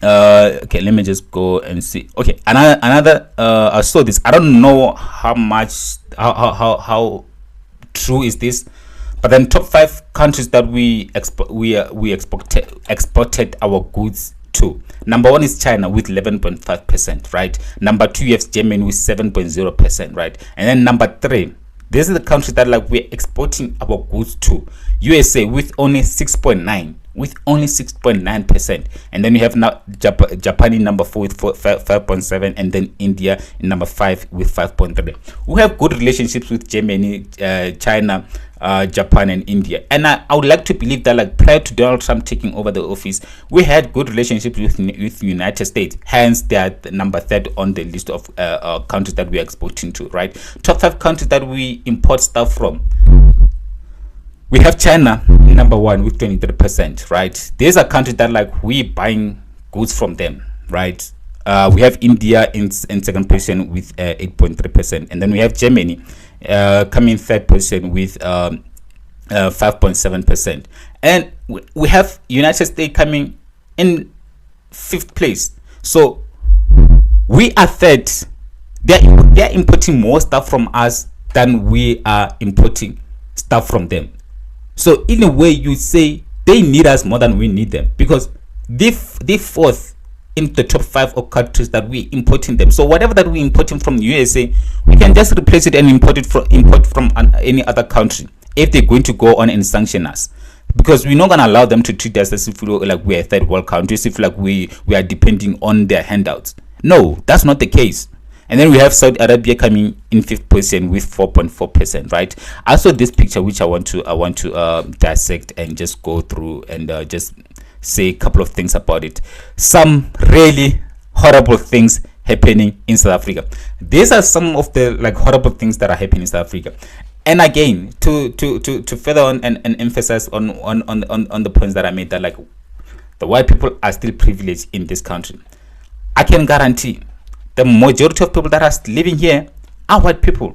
Okay, let me just go and see. Okay, another I saw this. I don't know how much how true is this, but then top 5 countries that we exported our goods to. Number 1 is China with 11.5%, right? Number 2 you have Germany with 7.0%, right? And then number 3, this is the country that like we're exporting our goods to. USA with only 6.9%, and then we have now Japan in number 4 with 5.7, and then India in number 5 with 5.3. We have good relationships with Germany, China, Japan, and India, and I would like to believe that like prior to Donald Trump taking over the office, we had good relationships with the United States. Hence, they are the number 3rd on the list of countries that we are exporting to. Right, top 5 countries that we import stuff from. We have China number 1 with 23%, right? These are countries that like we buying goods from them, right? We have India in second position with 8.3%, and then we have Germany coming in third position with 5.7%, and we have United States coming in 5th place. So we are third. They're importing more stuff from us than we are importing stuff from them. So in a way, you say they need us more than we need them, because they 4th in the top 5 of countries that we importing them. So whatever that we importing from the USA, we can just replace it and import from any other country if they're going to go on and sanction us, because we're not going to allow them to treat us as if we like we're a third world country, as if like we are depending on their handouts. No, that's not the case. And then we have Saudi Arabia coming in 5th position with 4.4%, right? I saw this picture which I want to dissect and just go through and just say a couple of things about it. Some really horrible things happening in South Africa. These are some of the like horrible things that are happening in South Africa. And again, to further on and emphasize on the points that I made, that like the white people are still privileged in this country. I can guarantee the majority of people that are living here are white people.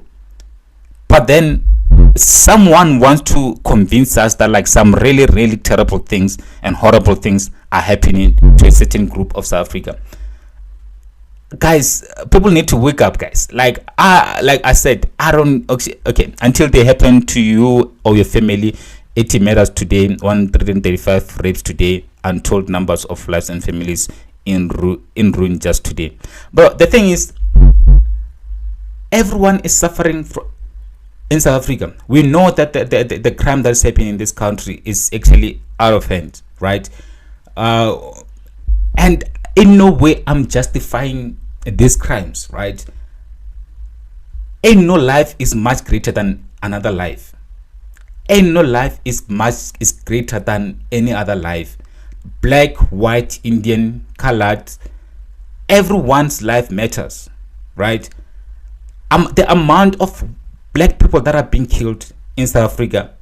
But then someone wants to convince us that like some really, really terrible things and horrible things are happening to a certain group of South Africa. Guys, people need to wake up, guys. Like I said, I don't okay until they happen to you or your family. 80 murders today, 135 rapes today, untold numbers of lives and families in ruin just today. But the thing is, everyone is suffering in South Africa. We know that the crime that's happening in this country is actually out of hand, right? And in no way I'm justifying these crimes, right? Ain't no life is much greater than another life. Ain't no life is greater than any other life. Black, white, Indian, colored, everyone's life matters, right? The amount of black people that are being killed in South Africa,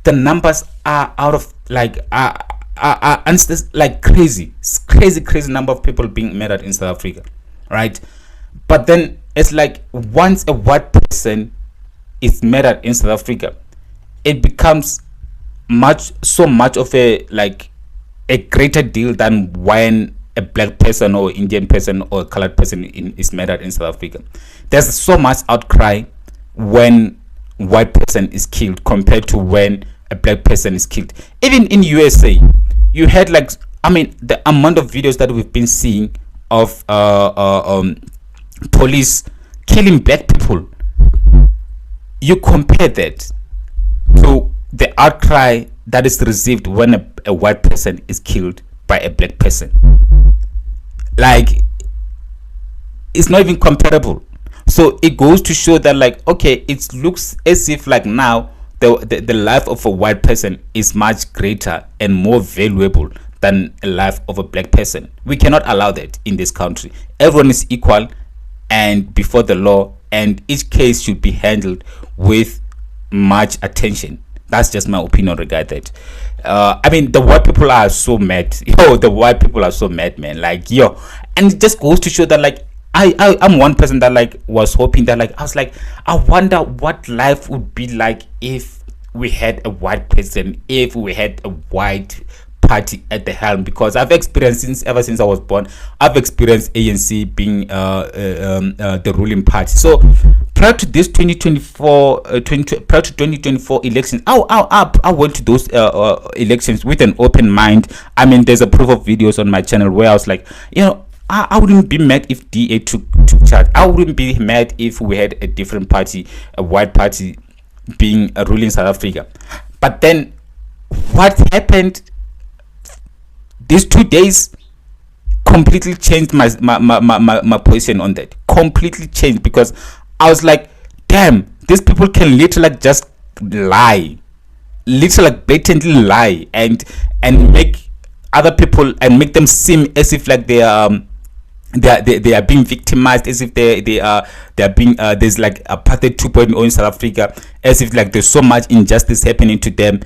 the numbers are out of like like crazy number of people being murdered in South Africa, right? But then it's like once a white person is murdered in South Africa, it becomes so much of a like a greater deal than when a black person or Indian person or a colored person is murdered in South Africa. There's so much outcry when white person is killed compared to when a black person is killed. Even in USA, you had like, I mean, the amount of videos that we've been seeing of police killing black people. You compare that to the outcry that is received when a white person is killed by a black person. Like, it's not even comparable. So it goes to show that like, okay, it looks as if like now the life of a white person is much greater and more valuable than a life of a black person. We cannot allow that in this country. Everyone is equal and before the law, and each case should be handled with much attention. That's just my opinion regarding that. I mean, the white people are so mad. Yo, the white people are so mad, man. Like, yo, and it just goes to show that like I'm one person that like was hoping that like I was like, I wonder what life would be like if we had a white person, if we had a white party at the helm, because I've experienced ever since I was born, I've experienced ANC being the ruling party. So prior to this 2024 prior to 2024 elections, I went to those elections with an open mind. I mean, there's a proof of videos on my channel where I was like, I wouldn't be mad if DA took charge. I wouldn't be mad if we had a different party, a white party, being ruling South Africa. But then what happened these 2 days completely changed my position on that. Completely changed, because I was like, damn, these people can literally like just lie, literally like blatantly lie, and make other people, and make them seem as if like they are being victimized, as if they are being there's like apartheid 2.0 in South Africa, as if like there's so much injustice happening to them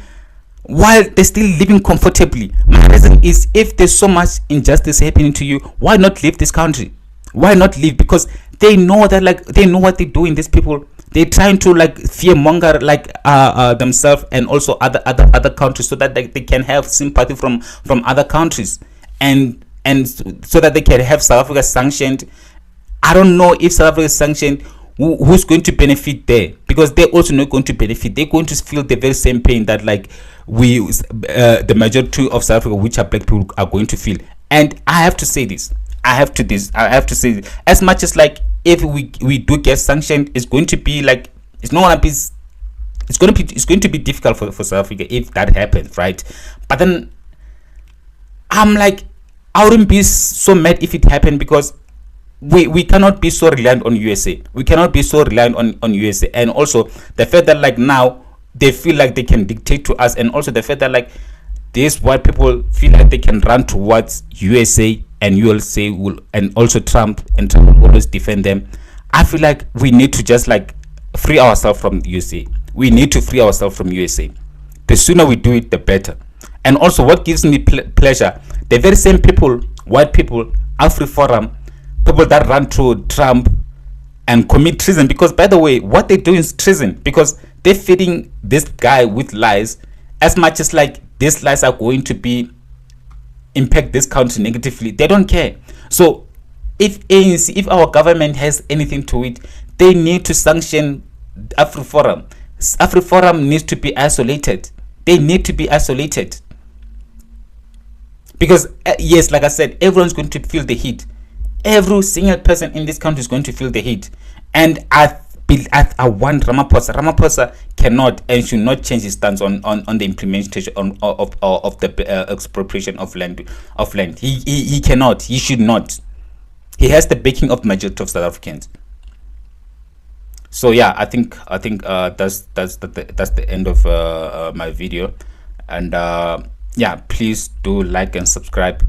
while they're still living comfortably. My reason is, if there's so much injustice happening to you, why not leave this country? Why not leave? Because they know that, like, they know what they're doing. These people, they're trying to like fearmonger like themselves and also other countries, so that they can have sympathy from other countries, and so that they can have South Africa sanctioned. I don't know if South Africa is sanctioned, who's going to benefit there, because they're also not going to benefit. They're going to feel the very same pain that like the majority of South Africa, which are black people, are going to feel. And I have to say this. I have to say this. As much as like, if we do get sanctioned, it's going to be like, it's going to be difficult for South Africa if that happens, right? But then I'm like, I wouldn't be so mad if it happened, because we cannot be so reliant on USA. We cannot be so reliant on USA. And also the fact that like now they feel like they can dictate to us, and also the fact that like these white people feel like they can run towards USA, and USA will, and also Trump will always defend them. I feel like we need to just like free ourselves from USA. We need to free ourselves from USA. The sooner we do it, the better. And also, what gives me pleasure, the very same people, white people, AfriForum, people that run to Trump and commit treason, because by the way, what they do is treason, because they're feeding this guy with lies, as much as like these lies are going to be impact this country negatively. They don't care. So if ANC, if our government has anything to it, they need to sanction AfriForum. AfriForum needs to be isolated. They need to be isolated, because yes, like I said, everyone's going to feel the heat. Every single person in this country is going to feel the heat. And I want Ramaphosa cannot and should not change his stance on the implementation of the expropriation of land. He cannot. He should not. He has the backing of the majority of South Africans. So yeah, I think that's the end of my video. And yeah, please do like and subscribe.